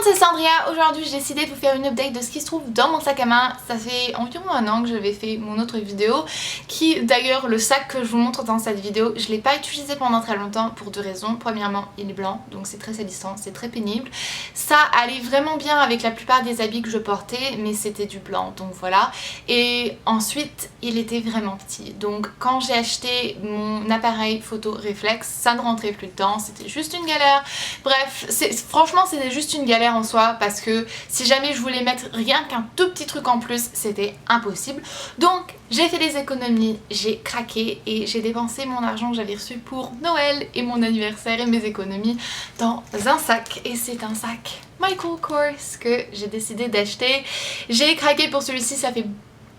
c'est Sandria. Aujourd'hui j'ai décidé de vous faire une update de ce qui se trouve dans mon sac à main. Ça fait environ un an que j'avais fait mon autre vidéo, qui d'ailleurs le sac que je vous montre dans cette vidéo, je l'ai pas utilisé pendant très longtemps pour deux raisons. Premièrement, il est blanc donc c'est très salissant, c'est très pénible. Ça allait vraiment bien avec la plupart des habits que je portais, mais c'était du blanc donc voilà. Et ensuite il était vraiment petit, donc quand j'ai acheté mon appareil photo réflexe, ça ne rentrait plus dedans, c'était juste une galère. Bref, franchement c'était juste une galère en soi, parce que si jamais je voulais mettre rien qu'un tout petit truc en plus, c'était impossible. Donc j'ai fait des économies, j'ai craqué et j'ai dépensé mon argent que j'avais reçu pour Noël et mon anniversaire et mes économies dans un sac. Et c'est un sac Michael Kors que j'ai décidé d'acheter. J'ai craqué pour celui-ci, ça fait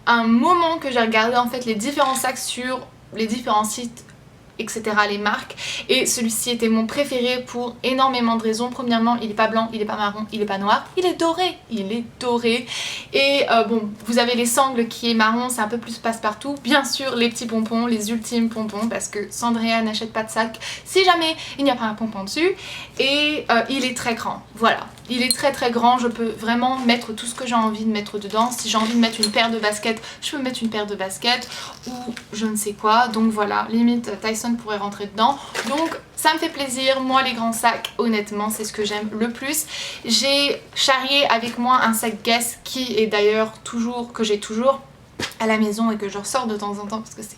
un moment que j'ai regardé en fait les différents sacs sur les différents sites, etc., les marques, et celui-ci était mon préféré pour énormément de raisons. Premièrement, il est pas blanc, il est pas marron, il est pas noir, il est doré, et bon, vous avez les sangles qui est marron, c'est un peu plus passe-partout. Bien sûr les petits pompons, les ultimes pompons, parce que Sandria n'achète pas de sac si jamais il n'y a pas un pompon dessus. Et il est très grand, voilà, il est très grand, je peux vraiment mettre tout ce que j'ai envie de mettre dedans. Si j'ai envie de mettre une paire de baskets, je peux mettre une paire de baskets ou je ne sais quoi, donc voilà, limite Tyson pourrait rentrer dedans, donc ça me fait plaisir. Moi les grands sacs, honnêtement c'est ce que j'aime le plus. J'ai charrié avec moi un sac Guess qui est d'ailleurs que j'ai toujours à la maison et que je ressors de temps en temps parce que c'est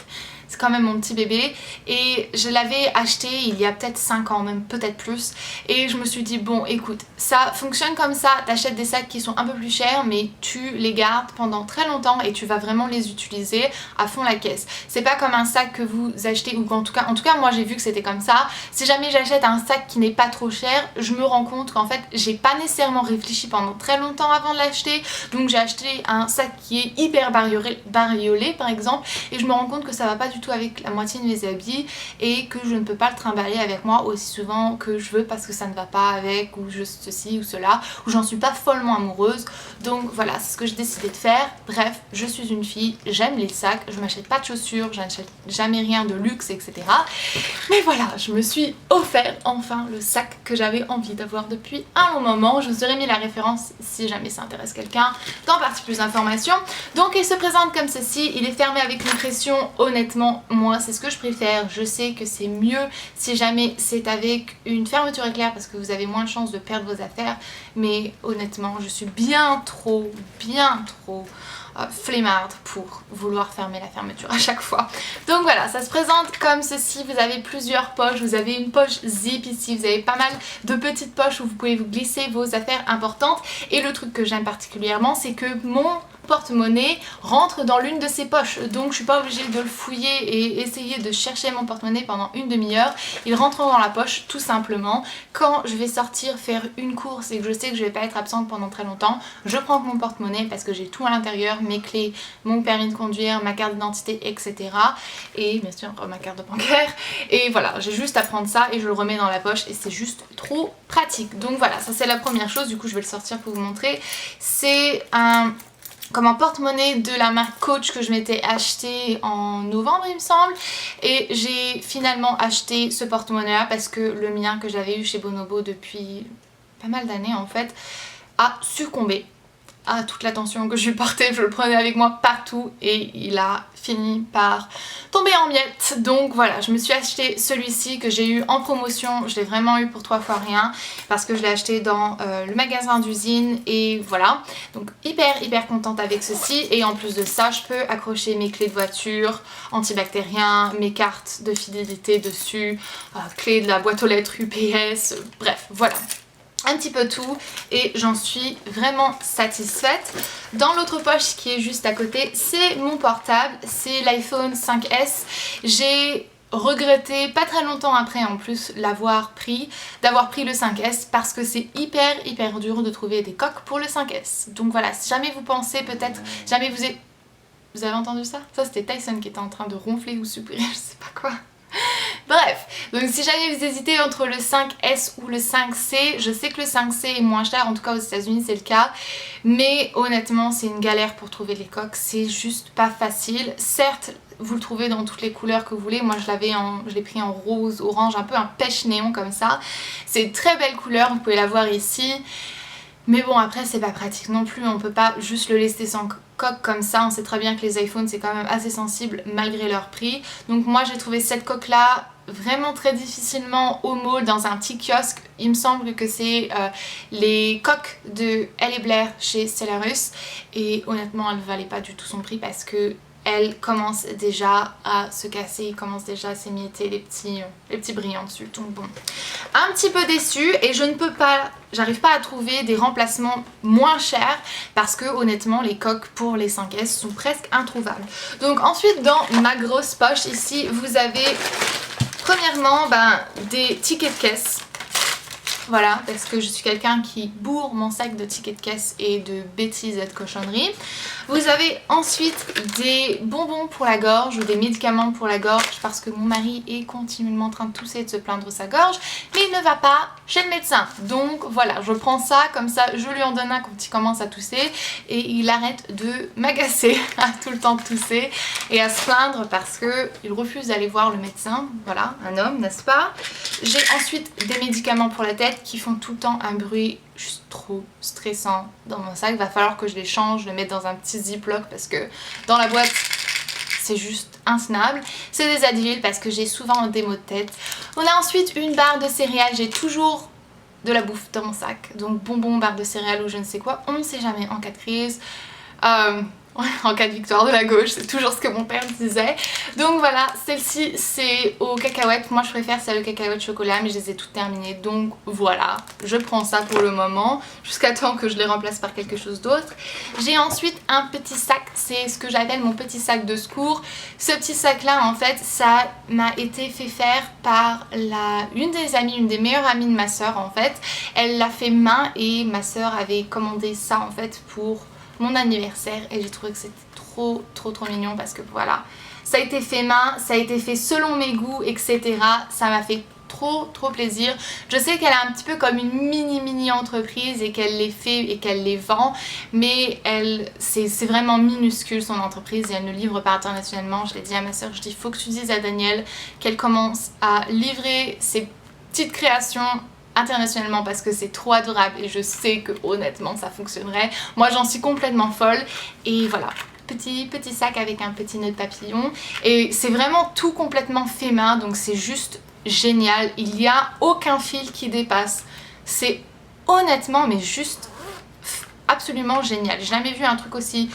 quand même mon petit bébé, et je l'avais acheté il y a peut-être 5 ans, même peut-être plus, et je me suis dit bon écoute, ça fonctionne comme ça, t'achètes des sacs qui sont un peu plus chers mais tu les gardes pendant très longtemps et tu vas vraiment les utiliser à fond la caisse. C'est pas comme un sac que vous achetez, ou en tout cas moi j'ai vu que c'était comme ça. Si jamais j'achète un sac qui n'est pas trop cher, je me rends compte qu'en fait j'ai pas nécessairement réfléchi pendant très longtemps avant de l'acheter, donc j'ai acheté un sac qui est hyper bariolé par exemple, et je me rends compte que ça va pas du tout avec la moitié de mes habits et que je ne peux pas le trimballer avec moi aussi souvent que je veux parce que ça ne va pas avec, ou juste ceci ou cela, ou j'en suis pas follement amoureuse. Donc voilà, c'est ce que j'ai décidé de faire. Bref, je suis une fille, j'aime les sacs, je m'achète pas de chaussures, je n'achète jamais rien de luxe, etc. Mais voilà, je me suis offert enfin le sac que j'avais envie d'avoir depuis un long moment. Je vous aurais mis la référence si jamais ça intéresse quelqu'un dans partie plus d'informations. Donc il se présente comme ceci, il est fermé avec une pression. Honnêtement moi c'est ce que je préfère, je sais que c'est mieux si jamais c'est avec une fermeture éclair parce que vous avez moins de chances de perdre vos affaires, mais honnêtement je suis bien trop flemmarde pour vouloir fermer la fermeture à chaque fois. Donc voilà, ça se présente comme ceci. Vous avez plusieurs poches, vous avez une poche zip ici, vous avez pas mal de petites poches où vous pouvez vous glisser vos affaires importantes, et le truc que j'aime particulièrement c'est que mon porte-monnaie rentre dans l'une de ces poches, donc je suis pas obligée de le fouiller et essayer de chercher mon porte-monnaie pendant une demi-heure. Il rentre dans la poche tout simplement. Quand je vais sortir faire une course et que je sais que je vais pas être absente pendant très longtemps, je prends mon porte-monnaie parce que j'ai tout à l'intérieur, mes clés, mon permis de conduire, ma carte d'identité, etc. et bien sûr ma carte de bancaire, et voilà, j'ai juste à prendre ça et je le remets dans la poche et c'est juste trop pratique. Donc voilà, ça c'est la première chose. Du coup je vais le sortir pour vous montrer. C'est comme un porte-monnaie de la marque Coach que je m'étais acheté en novembre il me semble, et j'ai finalement acheté ce porte-monnaie là parce que le mien que j'avais eu chez Bonobo depuis pas mal d'années en fait a succombé à toute l'attention que je lui portais. Je le prenais avec moi partout et il a fini par tomber en miettes. Donc voilà, je me suis acheté celui-ci que j'ai eu en promotion. Je l'ai vraiment eu pour 3 fois rien parce que je l'ai acheté dans le magasin d'usine, et voilà. Donc hyper contente avec ceci, et en plus de ça je peux accrocher mes clés de voiture, antibactérien, mes cartes de fidélité dessus, clés de la boîte aux lettres UPS, bref voilà, un petit peu tout, et j'en suis vraiment satisfaite. Dans l'autre poche qui est juste à côté, c'est mon portable, c'est l'iPhone 5S. J'ai regretté pas très longtemps après en plus d'avoir pris le 5S parce que c'est hyper dur de trouver des coques pour le 5S. Donc voilà, si jamais vous pensez peut-être, jamais vous avez entendu ça? Ça c'était Tyson qui était en train de ronfler ou soupirer, je sais pas quoi. Bref, donc si jamais vous hésitez entre le 5S ou le 5C, je sais que le 5C est moins cher, en tout cas aux États-Unis c'est le cas, mais honnêtement c'est une galère pour trouver les coques, c'est juste pas facile. Certes, vous le trouvez dans toutes les couleurs que vous voulez, moi je l'ai pris en rose, orange, un peu un pêche néon comme ça. C'est une très belle couleur, vous pouvez la voir ici. Mais bon, après c'est pas pratique non plus, on peut pas juste le laisser sans coque comme ça. On sait très bien que les iPhones c'est quand même assez sensible malgré leur prix. Donc moi j'ai trouvé cette coque là vraiment très difficilement au mall dans un petit kiosque. Il me semble que c'est les coques de Elle & Blair chez Celarus, et honnêtement elle ne valait pas du tout son prix parce que elle commence déjà à se casser, il commence déjà à s'émietter les petits brillants dessus. Donc bon, un petit peu déçue, et j'arrive pas à trouver des remplacements moins chers parce que honnêtement les coques pour les 5S sont presque introuvables. Donc ensuite dans ma grosse poche ici vous avez premièrement des tickets de caisse. Voilà, parce que je suis quelqu'un qui bourre mon sac de tickets de caisse et de bêtises et de cochonneries. Vous avez ensuite des bonbons pour la gorge ou des médicaments pour la gorge parce que mon mari est continuellement en train de tousser et de se plaindre de sa gorge, mais il ne va pas chez le médecin. Donc voilà, je prends ça, comme ça je lui en donne un quand il commence à tousser et il arrête de m'agacer à tout le temps tousser et à se plaindre parce qu'il refuse d'aller voir le médecin. Voilà, un homme, n'est-ce pas? J'ai ensuite des médicaments pour la tête qui font tout le temps un bruit juste trop stressant dans mon sac. Va falloir que je les change, je les mette dans un petit ziploc parce que dans la boîte c'est juste intenable. C'est des Advil parce que j'ai souvent des maux de tête. On a ensuite une barre de céréales, j'ai toujours de la bouffe dans mon sac, donc bonbons, barre de céréales ou je ne sais quoi, on ne sait jamais en cas de crise. En cas de victoire de la gauche, c'est toujours ce que mon père disait. Donc voilà, celle-ci c'est aux cacahuètes. Moi je préfère celle aux cacahuètes chocolat, mais je les ai toutes terminées. Donc voilà, je prends ça pour le moment, jusqu'à temps que je les remplace par quelque chose d'autre. J'ai ensuite un petit sac, c'est ce que j'appelle mon petit sac de secours. Ce petit sac là en fait, ça m'a été fait faire par une des meilleures amies de ma soeur en fait. Elle l'a fait main et ma soeur avait commandé ça en fait pour mon anniversaire et j'ai trouvé que c'était trop mignon parce que voilà, ça a été fait main, ça a été fait selon mes goûts, etc. Ça m'a fait trop plaisir. Je sais qu'elle a un petit peu comme une mini entreprise et qu'elle les fait et qu'elle les vend, mais c'est vraiment minuscule son entreprise et elle ne livre pas internationalement. Je l'ai dit à ma soeur, je dis faut que tu dises à Danielle qu'elle commence à livrer ses petites créations internationalement parce que c'est trop adorable et je sais que honnêtement ça fonctionnerait. Moi j'en suis complètement folle et voilà. Petit sac avec un petit nœud de papillon et c'est vraiment tout complètement fait main, donc c'est juste génial. Il n'y a aucun fil qui dépasse. C'est honnêtement mais juste absolument génial. J'ai jamais vu un truc aussi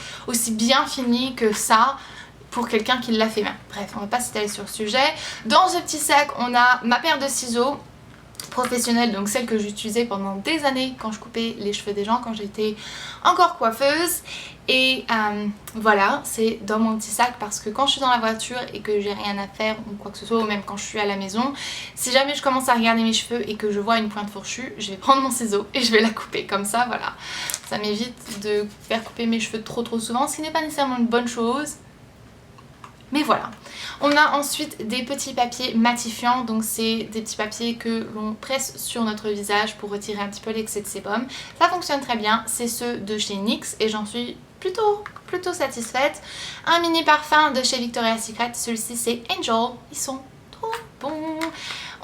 bien fini que ça pour quelqu'un qui l'a fait main. Bref, on va pas s'étaler sur le sujet. Dans ce petit sac on a ma paire de ciseaux professionnelle, donc celle que j'utilisais pendant des années quand je coupais les cheveux des gens quand j'étais encore coiffeuse, et voilà, c'est dans mon petit sac parce que quand je suis dans la voiture et que j'ai rien à faire ou quoi que ce soit, ou même quand je suis à la maison, si jamais je commence à regarder mes cheveux et que je vois une pointe fourchue, je vais prendre mon ciseau et je vais la couper comme ça. Voilà, ça m'évite de faire couper mes cheveux trop souvent, ce qui n'est pas nécessairement une bonne chose. Mais voilà, on a ensuite des petits papiers matifiants, donc c'est des petits papiers que l'on presse sur notre visage pour retirer un petit peu l'excès de sébum. Ça fonctionne très bien, c'est ceux de chez NYX et j'en suis plutôt satisfaite. Un mini parfum de chez Victoria's Secret, celui-ci c'est Angel, ils sont trop bons.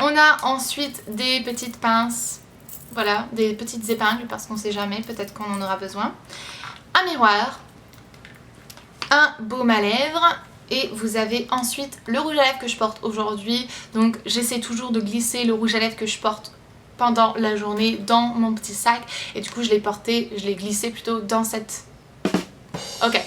On a ensuite des petites pinces, voilà, des petites épingles parce qu'on sait jamais, peut-être qu'on en aura besoin. Un miroir, un baume à lèvres. Et vous avez ensuite le rouge à lèvres que je porte aujourd'hui. Donc j'essaie toujours de glisser le rouge à lèvres que je porte pendant la journée dans mon petit sac. Et du coup je l'ai glissé plutôt dans cette... Ok,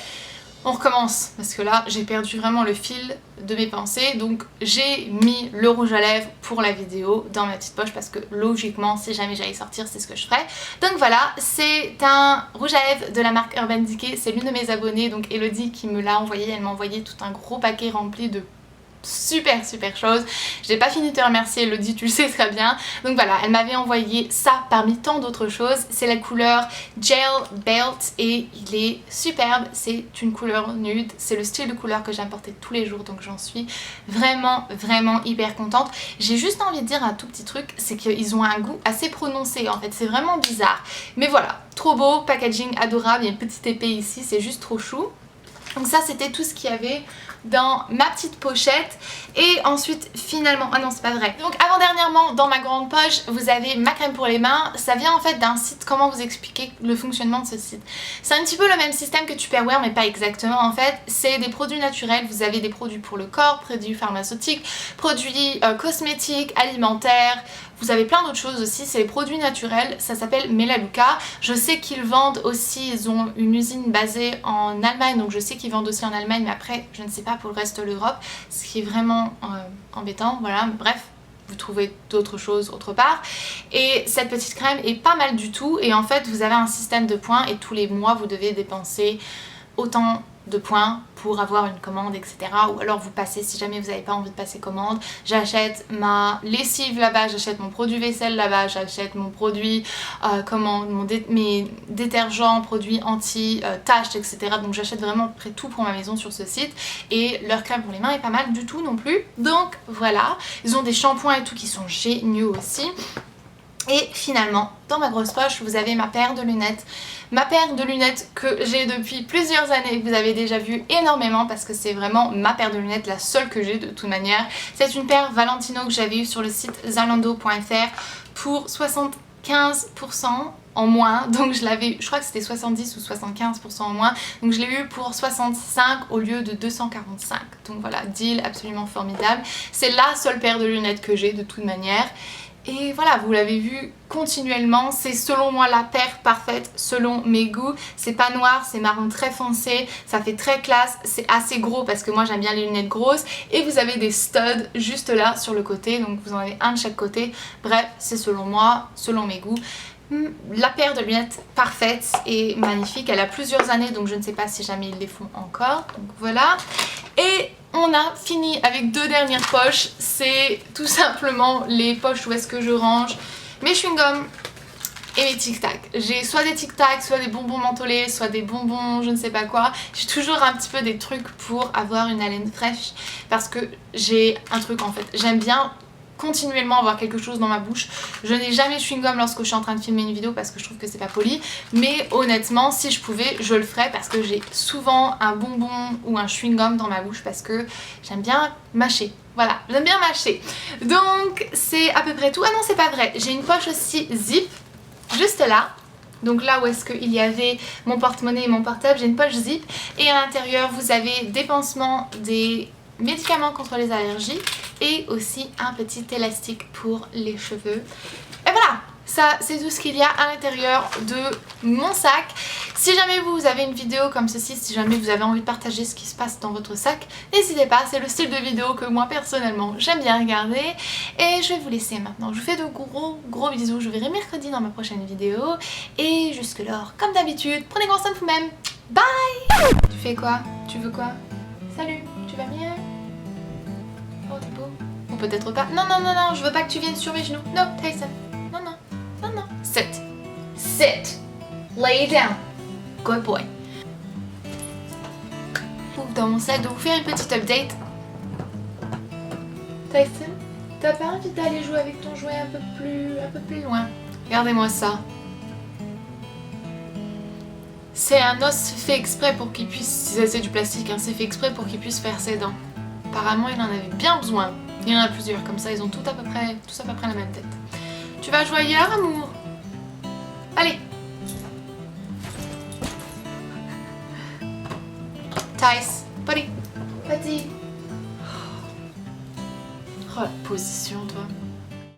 on recommence parce que là j'ai perdu vraiment le fil de mes pensées. Donc j'ai mis le rouge à lèvres pour la vidéo dans ma petite poche parce que logiquement si jamais j'allais sortir c'est ce que je ferais. Donc voilà, c'est un rouge à lèvres de la marque Urban Decay, c'est l'une de mes abonnées, donc Elodie qui me l'a envoyé. Elle m'a envoyé tout un gros paquet rempli de super choses. J'ai pas fini de te remercier Elodie, tu le sais très bien. Donc voilà, elle m'avait envoyé ça parmi tant d'autres choses. C'est la couleur Gel Belt et il est superbe. C'est une couleur nude, c'est le style de couleur que j'aime porter tous les jours, donc j'en suis vraiment hyper contente. J'ai juste envie de dire un tout petit truc, c'est qu'ils ont un goût assez prononcé en fait, c'est vraiment bizarre. Mais voilà, trop beau, packaging adorable, il y a une petite épée ici, c'est juste trop chou. Donc ça c'était tout ce qu'il y avait dans ma petite pochette. Et ensuite finalement, ah non c'est pas vrai. Donc avant-dernièrement dans ma grande poche vous avez ma crème pour les mains. Ça vient en fait d'un site, comment vous expliquer le fonctionnement de ce site. C'est un petit peu le même système que Tupperware mais pas exactement en fait. C'est des produits naturels, vous avez des produits pour le corps, produits pharmaceutiques, produits cosmétiques, alimentaires. Vous avez plein d'autres choses aussi, c'est les produits naturels, ça s'appelle Melaleuca. Je sais qu'ils vendent aussi, ils ont une usine basée en Allemagne, donc je sais qu'ils vendent aussi en Allemagne, mais après je ne sais pas pour le reste de l'Europe, ce qui est vraiment embêtant, voilà, bref. Vous trouvez d'autres choses autre part. Et cette petite crème est pas mal du tout, et en fait vous avez un système de points et tous les mois vous devez dépenser autant de points pour avoir une commande, etc. Ou alors vous passez, si jamais vous n'avez pas envie de passer commande, j'achète ma lessive là-bas, j'achète mon produit vaisselle là-bas, j'achète mon produit, mes détergents, produits anti-taches, etc. Donc j'achète vraiment à peu près tout pour ma maison sur ce site. Et leur crème pour les mains est pas mal du tout non plus. Donc voilà, ils ont des shampoings et tout qui sont géniaux aussi. Et finalement, dans ma grosse poche, vous avez ma paire de lunettes. Ma paire de lunettes que j'ai depuis plusieurs années, vous avez déjà vu énormément parce que c'est vraiment ma paire de lunettes, la seule que j'ai de toute manière. C'est une paire Valentino que j'avais eue sur le site zalando.fr pour 75% en moins, donc je l'avais, je crois que c'était 70 ou 75% en moins, donc je l'ai eu pour 65 au lieu de 245. Donc voilà, deal absolument formidable. C'est la seule paire de lunettes que j'ai de toute manière. Et voilà, vous l'avez vu continuellement, c'est selon moi la paire parfaite selon mes goûts. C'est pas noir, c'est marron très foncé, ça fait très classe, c'est assez gros parce que moi j'aime bien les lunettes grosses. Et vous avez des studs juste là sur le côté, donc vous en avez un de chaque côté. Bref, c'est selon moi, selon mes goûts. La paire de lunettes parfaite et magnifique, elle a plusieurs années donc je ne sais pas si jamais ils les font encore, donc voilà. Et on a fini avec deux dernières poches, c'est tout simplement les poches où est-ce que je range mes chewing-gums et mes tic-tac. J'ai soit des tic-tac, soit des bonbons mentholés, soit des bonbons je ne sais pas quoi. J'ai toujours un petit peu des trucs pour avoir une haleine fraîche parce que j'ai un truc en fait, j'aime bien continuellement avoir quelque chose dans ma bouche. Je n'ai jamais chewing-gum lorsque je suis en train de filmer une vidéo parce que je trouve que c'est pas poli, mais honnêtement si je pouvais je le ferais parce que j'ai souvent un bonbon ou un chewing-gum dans ma bouche parce que j'aime bien mâcher. Voilà, j'aime bien mâcher. Donc c'est à peu près tout. Ah non c'est pas vrai, j'ai une poche aussi zip juste là. Donc là où est-ce qu'il y avait mon porte-monnaie et mon portable, j'ai une poche zip et à l'intérieur vous avez des pansements, des médicaments contre les allergies et aussi un petit élastique pour les cheveux. Et voilà, ça c'est tout ce qu'il y a à l'intérieur de mon sac. Si jamais vous avez une vidéo comme ceci, si jamais vous avez envie de partager ce qui se passe dans votre sac, n'hésitez pas, c'est le style de vidéo que moi personnellement j'aime bien regarder. Et je vais vous laisser maintenant, je vous fais de gros bisous, je vous verrai mercredi dans ma prochaine vidéo. Et jusque-là, comme d'habitude, prenez grand soin de vous-même, bye. Tu fais quoi? Tu veux quoi? Salut, tu vas bien? Oh t'es beau. Ou peut-être pas. Non, non, non, non, je veux pas que tu viennes sur mes genoux. No, Tyson. Non, non, non, non. Sit. Sit. Lay down. Good boy. Ouvre dans mon sac de vous faire une petite update. Tyson, t'as pas envie d'aller jouer avec ton jouet un peu plus loin? Regardez-moi ça. C'est un os fait exprès pour qu'il puisse... C'est du plastique, hein, c'est fait exprès pour qu'il puisse faire ses dents. Apparemment il en avait bien besoin. Il y en a plusieurs, comme ça ils ont tous à peu près la même tête. Tu vas jouer ailleurs, amour? Allez. Tice, buddy. Vas-y. Oh la position toi.